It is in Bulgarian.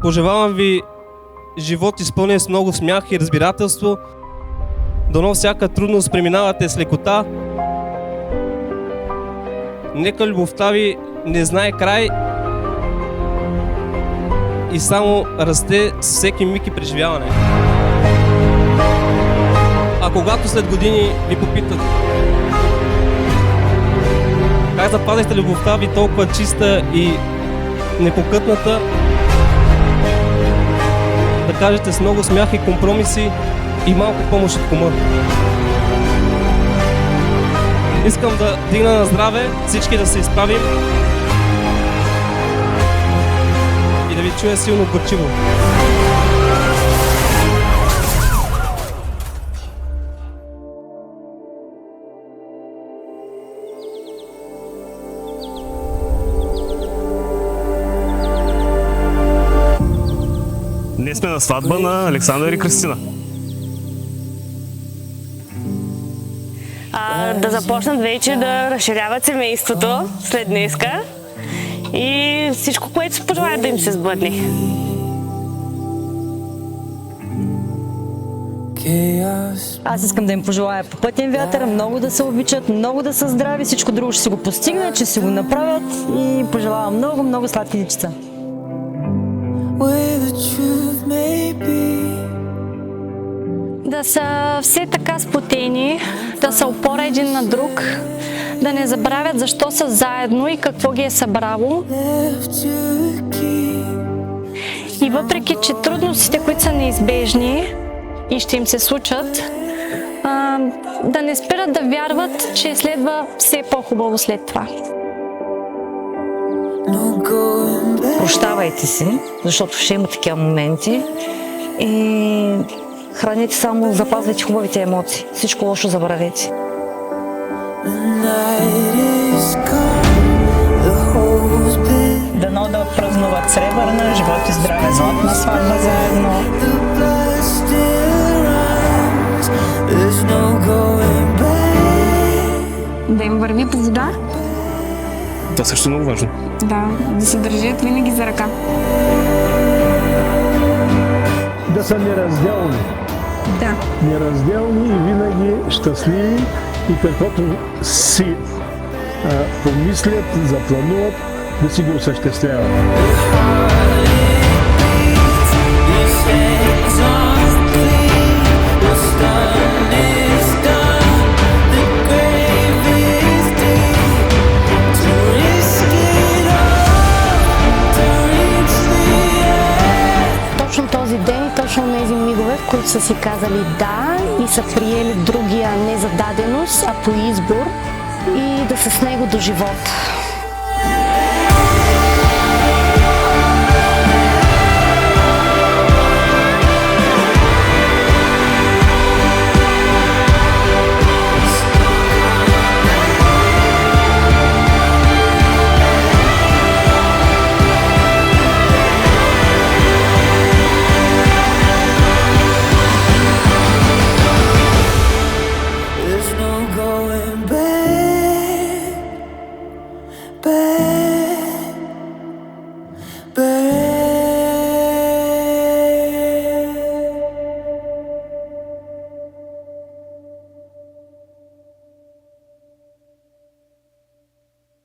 Пожелавам ви живот изпълнен с много смях и разбирателство. Дано всяка трудност преминавате с лекота. Нека любовта ви не знае край и само расте с всеки миг и преживяване. А когато след години ви попитат как запазихте любовта ви толкова чиста и непокътната, да кажете с много смях и компромиси и малко помощ от кума. Искам да дигна на здраве, всички да се изправим и да ви чуя силно горчиво. Днес сме на сватба на Александър и Кристина. Да започнат вече да разширяват семейството след днеска и всичко, което се пожелаят да им се сбъдне. Аз искам да им пожелая попътен вятър, много да се обичат, много да са здрави, всичко друго ще си го постигнат, че си го направят и пожелавам много, много сладки дечица. Да са все така сплотени, да са опора един на друг, да не забравят защо са заедно и какво ги е събрало. И въпреки, че трудностите, които са неизбежни и ще им се случат, да не спират да вярват, че следва все по-хубаво след това. Прощавайте си, защото ще има такива моменти и храните само, запазвайте хубавите емоции. Всичко лошо забравете. Дано да празнуват сребърна, живот и здраве, златна сватба заедно. Да им върви по вода. Това също е много важно. Да се държат винаги за ръка. Да са неразделни. Да. Неразделни и винаги щастливи и каквото си помислят, заплануват, да си го осъществяват. Точно този ден, точно тези мигове, в които са си казали да и са приели другия не за даденост, а по избор и да са с него до живот. Back.